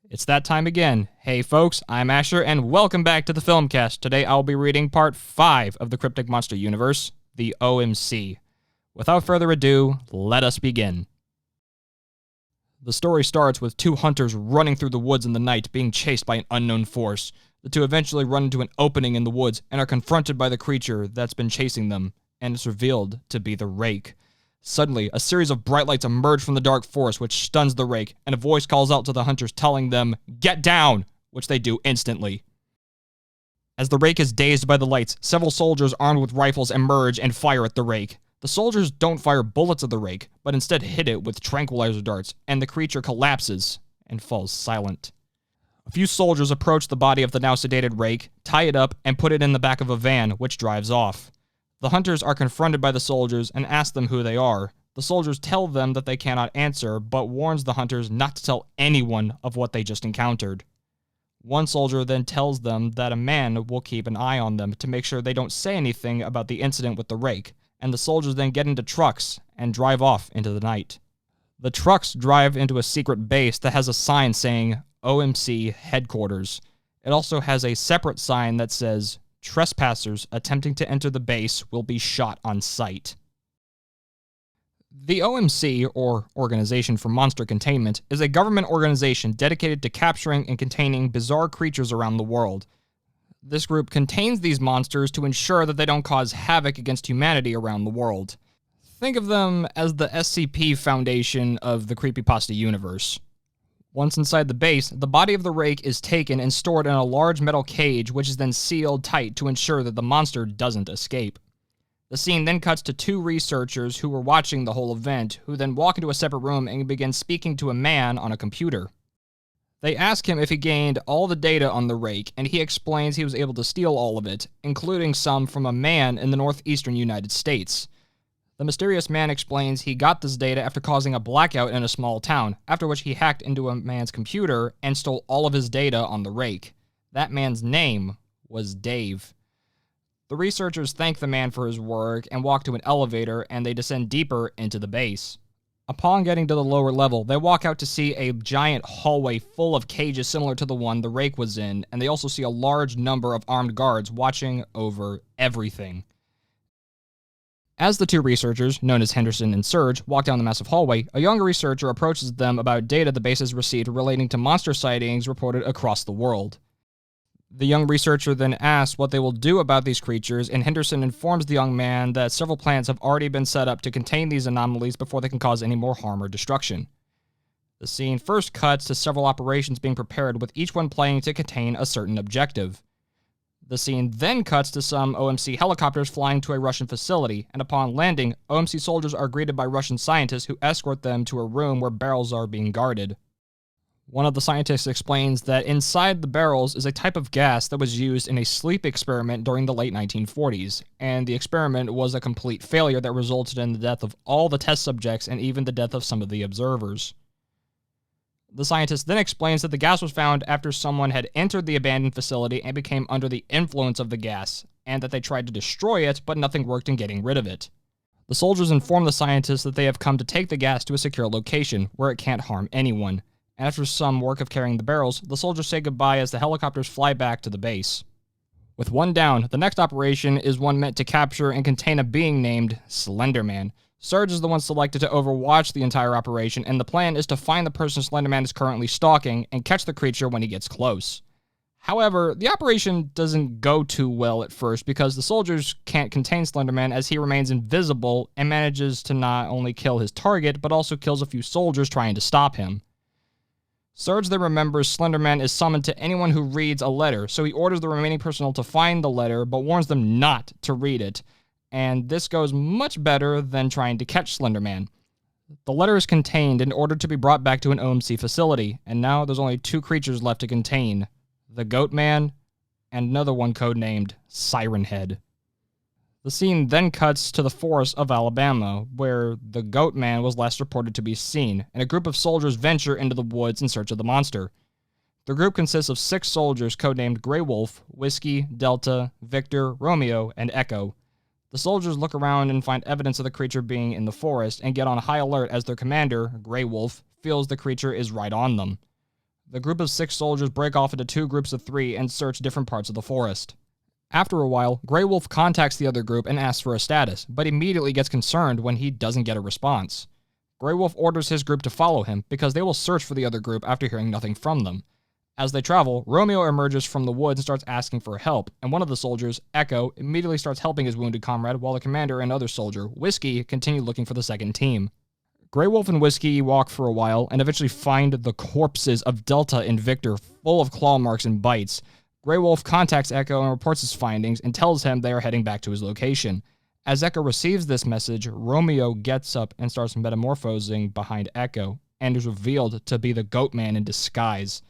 It's that time again. Hey folks, I'm Asher, and welcome back to the Filmcast. Today I'll be reading Part 5 of the Cryptic Monster Universe, the OMC. Without further ado, let us begin. The story starts with two hunters running through the woods in the night, being chased by an unknown force. The two eventually run into an opening in the woods and are confronted by the creature that's been chasing them, and it's revealed to be the Rake. Suddenly, a series of bright lights emerge from the dark forest, which stuns the Rake, and a voice calls out to the hunters telling them, "Get down!" which they do instantly. As the Rake is dazed by the lights, several soldiers armed with rifles emerge and fire at the Rake. The soldiers don't fire bullets at the Rake, but instead hit it with tranquilizer darts, and the creature collapses and falls silent. A few soldiers approach the body of the now sedated Rake, tie it up, and put it in the back of a van, which drives off. The hunters are confronted by the soldiers and ask them who they are. The soldiers tell them that they cannot answer, but warns the hunters not to tell anyone of what they just encountered. One soldier then tells them that a man will keep an eye on them to make sure they don't say anything about the incident with the Rake, and the soldiers then get into trucks and drive off into the night. The trucks drive into a secret base that has a sign saying OMC Headquarters. It also has a separate sign that says, "Trespassers attempting to enter the base will be shot on sight." The OMC, or Organization for Monster Containment, is a government organization dedicated to capturing and containing bizarre creatures around the world. This group contains these monsters to ensure that they don't cause havoc against humanity around the world. Think of them as the SCP Foundation of the Creepypasta universe. Once inside the base, the body of the Rake is taken and stored in a large metal cage, which is then sealed tight to ensure that the monster doesn't escape. The scene then cuts to two researchers who were watching the whole event, who then walk into a separate room and begin speaking to a man on a computer. They ask him if he gained all the data on the Rake, and he explains he was able to steal all of it, including some from a man in the northeastern United States. The mysterious man explains he got this data after causing a blackout in a small town, after which he hacked into a man's computer and stole all of his data on the Rake. That man's name was Dave. The researchers thank the man for his work and walk to an elevator, and they descend deeper into the base. Upon getting to the lower level, they walk out to see a giant hallway full of cages similar to the one the Rake was in, and they also see a large number of armed guards watching over everything. As the two researchers, known as Henderson and Surge, walk down the massive hallway, a younger researcher approaches them about data the base has received relating to monster sightings reported across the world. The young researcher then asks what they will do about these creatures, and Henderson informs the young man that several plans have already been set up to contain these anomalies before they can cause any more harm or destruction. The scene first cuts to several operations being prepared, with each one playing to contain a certain objective. The scene then cuts to some OMC helicopters flying to a Russian facility, and upon landing, OMC soldiers are greeted by Russian scientists who escort them to a room where barrels are being guarded. One of the scientists explains that inside the barrels is a type of gas that was used in a sleep experiment during the late 1940s, and the experiment was a complete failure that resulted in the death of all the test subjects and even the death of some of the observers. The scientist then explains that the gas was found after someone had entered the abandoned facility and became under the influence of the gas, and that they tried to destroy it, but nothing worked in getting rid of it. The soldiers inform the scientists that they have come to take the gas to a secure location, where it can't harm anyone. And after some work of carrying the barrels, the soldiers say goodbye as the helicopters fly back to the base. With one down, the next operation is one meant to capture and contain a being named Slenderman. Surge is the one selected to overwatch the entire operation, and the plan is to find the person Slenderman is currently stalking and catch the creature when he gets close. However, the operation doesn't go too well at first because the soldiers can't contain Slenderman as he remains invisible and manages to not only kill his target, but also kills a few soldiers trying to stop him. Surge then remembers Slenderman is summoned to anyone who reads a letter, so he orders the remaining personnel to find the letter, but warns them not to read it. And this goes much better than trying to catch Slenderman. The letter is contained and ordered to be brought back to an OMC facility, and now there's only two creatures left to contain: the Goat Man and another one codenamed Siren Head. The scene then cuts to the forest of Alabama, where the Goat Man was last reported to be seen, and a group of soldiers venture into the woods in search of the monster. The group consists of 6 soldiers codenamed Grey Wolf, Whiskey, Delta, Victor, Romeo, and Echo. The soldiers look around and find evidence of the creature being in the forest and get on high alert as their commander, Grey Wolf, feels the creature is right on them. The group of 6 soldiers break off into 2 groups of 3 and search different parts of the forest. After a while, Grey Wolf contacts the other group and asks for a status, but immediately gets concerned when he doesn't get a response. Grey Wolf orders his group to follow him because they will search for the other group after hearing nothing from them. As they travel, Romeo emerges from the woods and starts asking for help, and one of the soldiers, Echo, immediately starts helping his wounded comrade while the commander and other soldier, Whiskey, continue looking for the second team. Grey Wolf and Whiskey walk for a while and eventually find the corpses of Delta and Victor full of claw marks and bites. Grey Wolf contacts Echo and reports his findings and tells him they are heading back to his location. As Echo receives this message, Romeo gets up and starts metamorphosing behind Echo and is revealed to be the Goatman in disguise.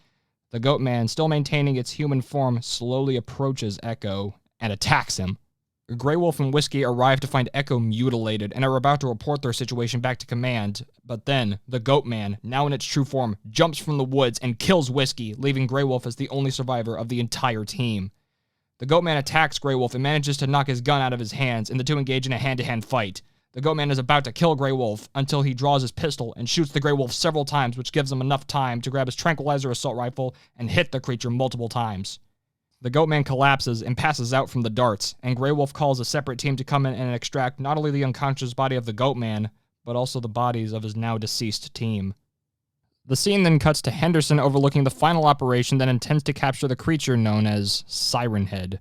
The Goatman, still maintaining its human form, slowly approaches Echo and attacks him. Grey Wolf and Whiskey arrive to find Echo mutilated and are about to report their situation back to command, but then the Goatman, now in its true form, jumps from the woods and kills Whiskey, leaving Grey Wolf as the only survivor of the entire team. The Goatman attacks Grey Wolf and manages to knock his gun out of his hands, and the two engage in a hand-to-hand fight. The Goatman is about to kill Grey Wolf until he draws his pistol and shoots the Grey Wolf several times, which gives him enough time to grab his tranquilizer assault rifle and hit the creature multiple times. The Goatman collapses and passes out from the darts, and Grey Wolf calls a separate team to come in and extract not only the unconscious body of the Goatman, but also the bodies of his now deceased team. The scene then cuts to Henderson overlooking the final operation that intends to capture the creature known as Siren Head.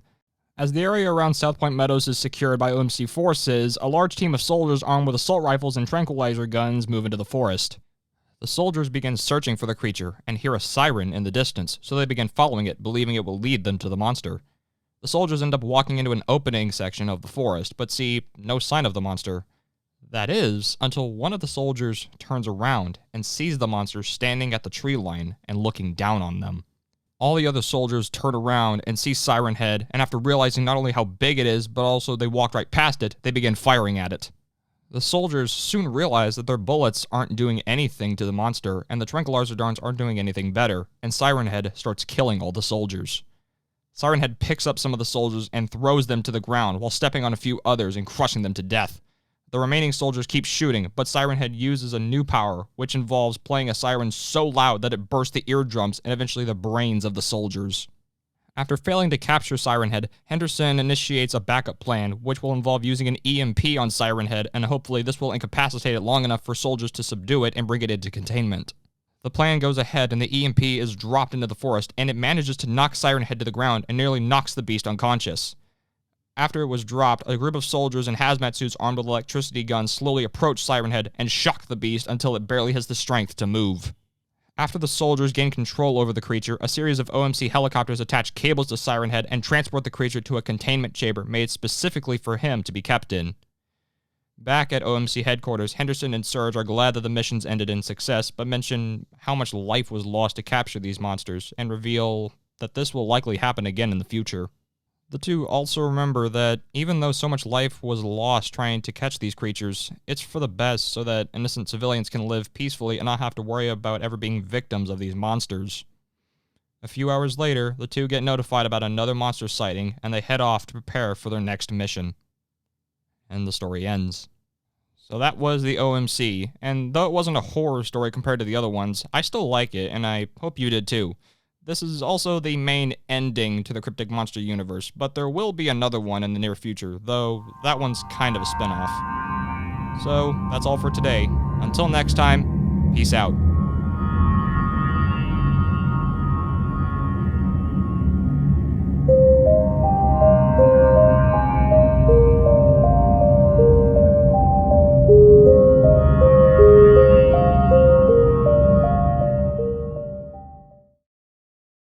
As the area around South Point Meadows is secured by OMC forces, a large team of soldiers armed with assault rifles and tranquilizer guns move into the forest. The soldiers begin searching for the creature and hear a siren in the distance, so they begin following it, believing it will lead them to the monster. The soldiers end up walking into an opening section of the forest, but see no sign of the monster. That is, until one of the soldiers turns around and sees the monster standing at the tree line and looking down on them. All the other soldiers turn around and see Siren Head, and after realizing not only how big it is, but also they walked right past it, they begin firing at it. The soldiers soon realize that their bullets aren't doing anything to the monster, and the tranquilizer darts aren't doing anything better, and Siren Head starts killing all the soldiers. Siren Head picks up some of the soldiers and throws them to the ground while stepping on a few others and crushing them to death. The remaining soldiers keep shooting, but Siren Head uses a new power, which involves playing a siren so loud that it bursts the eardrums and eventually the brains of the soldiers. After failing to capture Siren Head, Henderson initiates a backup plan, which will involve using an EMP on Siren Head, and hopefully this will incapacitate it long enough for soldiers to subdue it and bring it into containment. The plan goes ahead, and the EMP is dropped into the forest, and it manages to knock Siren Head to the ground and nearly knocks the beast unconscious. After it was dropped, a group of soldiers in hazmat suits armed with electricity guns slowly approach Siren Head and shock the beast until it barely has the strength to move. After the soldiers gain control over the creature, a series of OMC helicopters attach cables to Siren Head and transport the creature to a containment chamber made specifically for him to be kept in. Back at OMC headquarters, Henderson and Surge are glad that the missions ended in success, but mention how much life was lost to capture these monsters, and reveal that this will likely happen again in the future. The two also remember that even though so much life was lost trying to catch these creatures, it's for the best so that innocent civilians can live peacefully and not have to worry about ever being victims of these monsters. A few hours later, the two get notified about another monster sighting, and they head off to prepare for their next mission. And the story ends. So that was the OMC, and though it wasn't a horror story compared to the other ones, I still like it, and I hope you did too. This is also the main ending to the Cryptic Monster universe, but there will be another one in the near future, though that one's kind of a spin-off. So, that's all for today. Until next time, peace out.